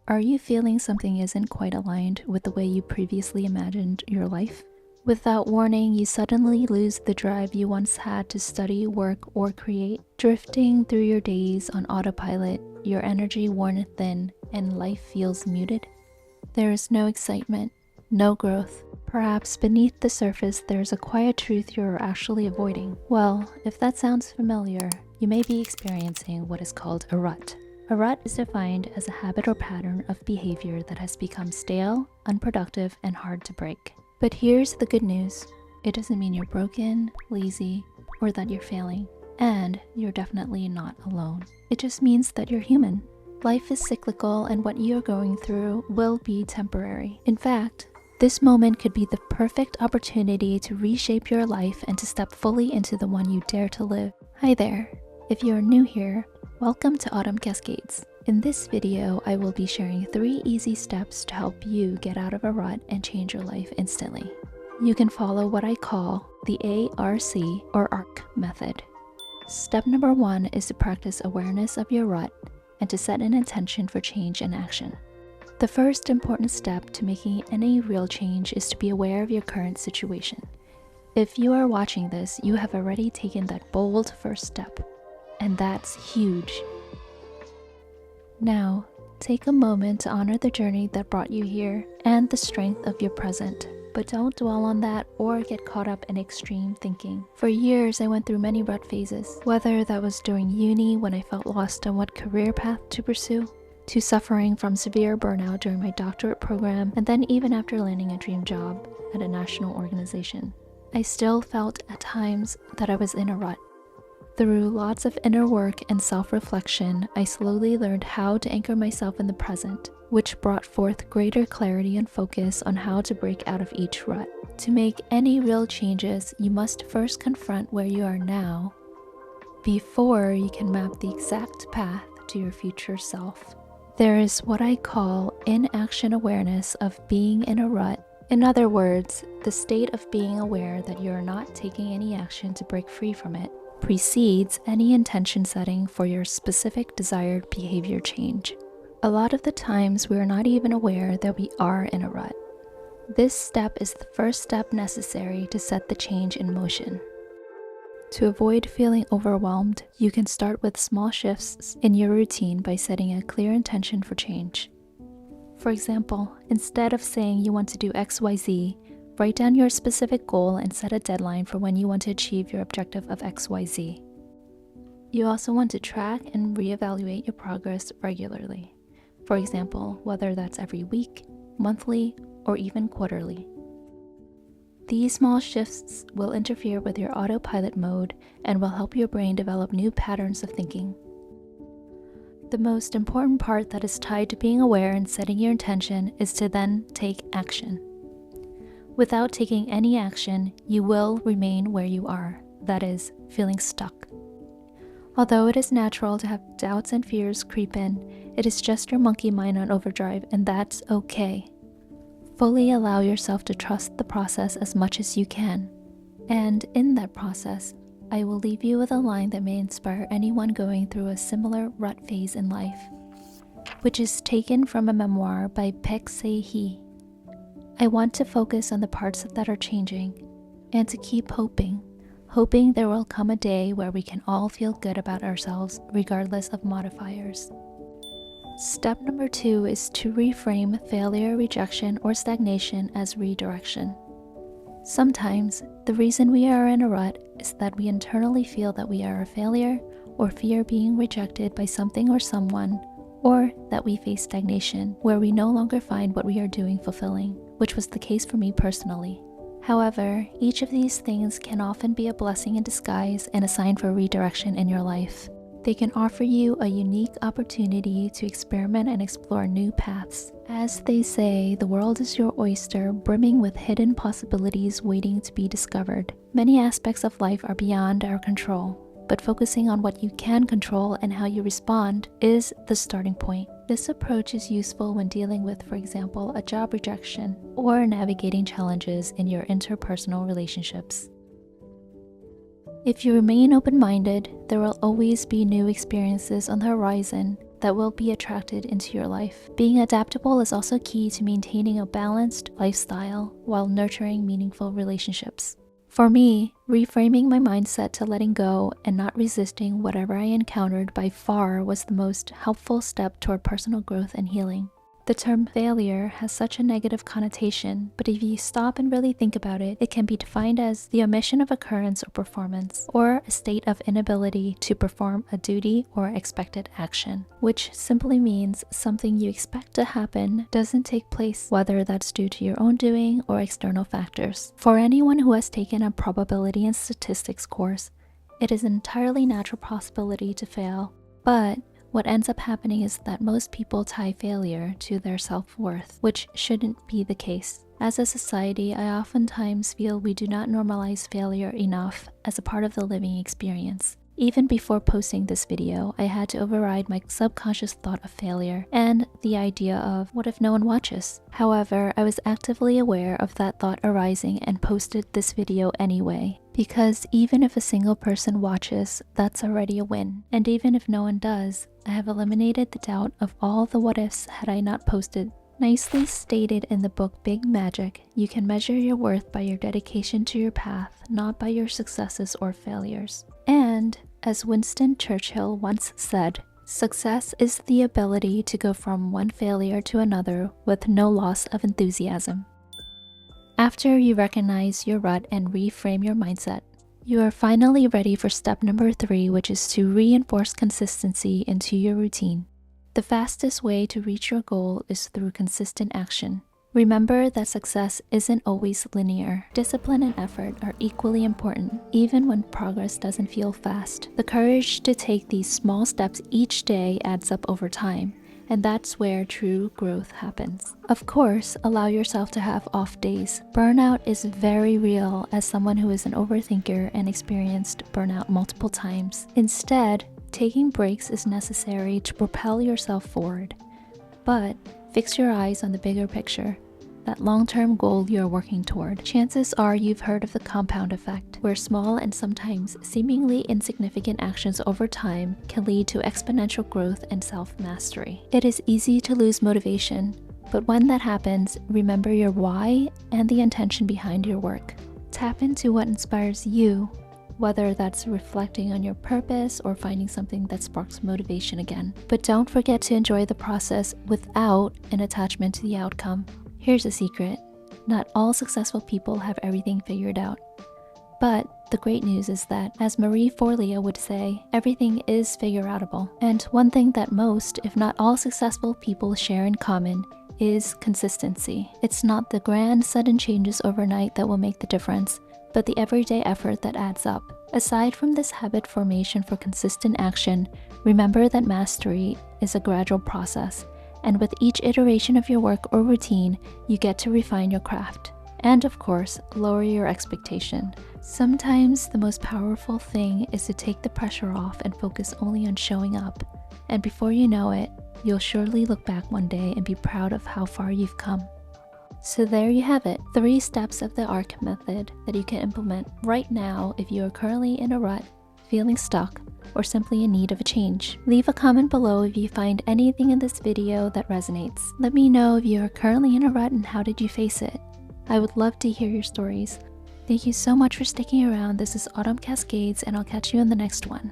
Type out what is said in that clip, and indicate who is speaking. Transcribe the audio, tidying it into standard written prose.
Speaker 1: Are you feeling something isn't quite aligned with the way you previously imagined your life? Without warning, you suddenly lose the drive you once had to study, work, or create. Drifting through your days on autopilot, your energy worn thin, and life feels muted. There is no excitement, no growth. Perhaps beneath the surface, there's a quiet truth you're actually avoiding. Well, if that sounds familiar, you may be experiencing what is called a rut. A rut is defined as a habit or pattern of behavior that has become stale, unproductive, and hard to break. But here's the good news. It doesn't mean you're broken, lazy, or that you're failing. And you're definitely not alone. It just means that you're human. Life is cyclical, and what you're going through will be temporary. In fact, this moment could be the perfect opportunity to reshape your life and to step fully into the one you dare to live. Hi there. If you're new here, welcome to Autumn Cascades. In this video, I will be sharing 3 easy steps to help you get out of a rut and change your life instantly. You can follow what I call the ARC or ARC method. Step number 1 is to practice awareness of your rut and to set an intention for change and action. The first important step to making any real change is to be aware of your current situation. If you are watching this, you have already taken that bold first step. And that's huge. Now, take a moment to honor the journey that brought you here and the strength of your present. But don't dwell on that or get caught up in extreme thinking. For years, I went through many rut phases, whether that was during uni when I felt lost on what career path to pursue, to suffering from severe burnout during my doctorate program, and then even after landing a dream job at a national organization. I still felt at times that I was in a rut. Through lots of inner work and self-reflection, I slowly learned how to anchor myself in the present, which brought forth greater clarity and focus on how to break out of each rut. To make any real changes, you must first confront where you are now before you can map the exact path to your future self. There is what I call in-action awareness of being in a rut. In other words, the state of being aware that you are not taking any action to break free from it precedes any intention setting for your specific desired behavior change. A lot of the times we are not even aware that we are in a rut. This step is the first step necessary to set the change in motion. To avoid feeling overwhelmed, you can start with small shifts in your routine by setting a clear intention for change. For example, instead of saying you want to do XYZ, write down your specific goal and set a deadline for when you want to achieve your objective of XYZ. You also want to track and reevaluate your progress regularly. For example, whether that's every week, monthly, or even quarterly. These small shifts will interfere with your autopilot mode and will help your brain develop new patterns of thinking. The most important part that is tied to being aware and setting your intention is to then take action. Without taking any action, you will remain where you are, that is, feeling stuck. Although it is natural to have doubts and fears creep in, it is just your monkey mind on overdrive, and that's okay. Fully allow yourself to trust the process as much as you can. And in that process, I will leave you with a line that may inspire anyone going through a similar rut phase in life, which is taken from a memoir by Pek Se-hee. I want to focus on the parts that are changing and to keep hoping there will come a day where we can all feel good about ourselves regardless of modifiers. Step number 2 is to reframe failure, rejection, or stagnation as redirection. Sometimes, the reason we are in a rut is that we internally feel that we are a failure or fear being rejected by something or someone, or that we face stagnation where we no longer find what we are doing fulfilling, which was the case for me personally. However, each of these things can often be a blessing in disguise and a sign for redirection in your life. They can offer you a unique opportunity to experiment and explore new paths. As they say, the world is your oyster, brimming with hidden possibilities waiting to be discovered. Many aspects of life are beyond our control, but focusing on what you can control and how you respond is the starting point. This approach is useful when dealing with, for example, a job rejection or navigating challenges in your interpersonal relationships. If you remain open-minded, there will always be new experiences on the horizon that will be attracted into your life. Being adaptable is also key to maintaining a balanced lifestyle while nurturing meaningful relationships. For me, reframing my mindset to letting go and not resisting whatever I encountered by far was the most helpful step toward personal growth and healing. The term failure has such a negative connotation, but if you stop and really think about it, it can be defined as the omission of occurrence or performance, or a state of inability to perform a duty or expected action, which simply means something you expect to happen doesn't take place, whether that's due to your own doing or external factors. For anyone who has taken a probability and statistics course, it is an entirely natural possibility to fail, but what ends up happening is that most people tie failure to their self-worth, which shouldn't be the case. As a society, I oftentimes feel we do not normalize failure enough as a part of the living experience. Even before posting this video, I had to override my subconscious thought of failure and the idea of what if no one watches? However, I was actively aware of that thought arising and posted this video anyway. Because even if a single person watches, that's already a win. And even if no one does, I have eliminated the doubt of all the what ifs had I not posted. Nicely stated in the book Big Magic, you can measure your worth by your dedication to your path, not by your successes or failures. And as Winston Churchill once said, success is the ability to go from one failure to another with no loss of enthusiasm. After you recognize your rut and reframe your mindset, you are finally ready for step number 3, which is to reinforce consistency into your routine. The fastest way to reach your goal is through consistent action. Remember that success isn't always linear. Discipline and effort are equally important, even when progress doesn't feel fast. The courage to take these small steps each day adds up over time, and that's where true growth happens. Of course, allow yourself to have off days. Burnout is very real as someone who is an overthinker and experienced burnout multiple times. Instead, taking breaks is necessary to propel yourself forward. But fix your eyes on the bigger picture, that long-term goal you're working toward. Chances are you've heard of the compound effect, where small and sometimes seemingly insignificant actions over time can lead to exponential growth and self-mastery. It is easy to lose motivation, but when that happens, remember your why and the intention behind your work. Tap into what inspires you, whether that's reflecting on your purpose or finding something that sparks motivation again. But don't forget to enjoy the process without an attachment to the outcome. Here's a secret: not all successful people have everything figured out. But the great news is that, as Marie Forleo would say, everything is figure-outable. And one thing that most, if not all successful people share in common is consistency. It's not the grand sudden changes overnight that will make the difference, but the everyday effort that adds up. Aside from this habit formation for consistent action, remember that mastery is a gradual process. And with each iteration of your work or routine, you get to refine your craft. And of course, lower your expectation. Sometimes the most powerful thing is to take the pressure off and focus only on showing up. And before you know it, you'll surely look back one day and be proud of how far you've come. So there you have it, 3 steps of the ARC method that you can implement right now if you are currently in a rut, feeling stuck, or simply in need of a change. Leave a comment below if you find anything in this video that resonates. Let me know if you are currently in a rut and how did you face it. I would love to hear your stories. Thank you so much for sticking around. This is Autumn Cascades, and I'll catch you in the next one.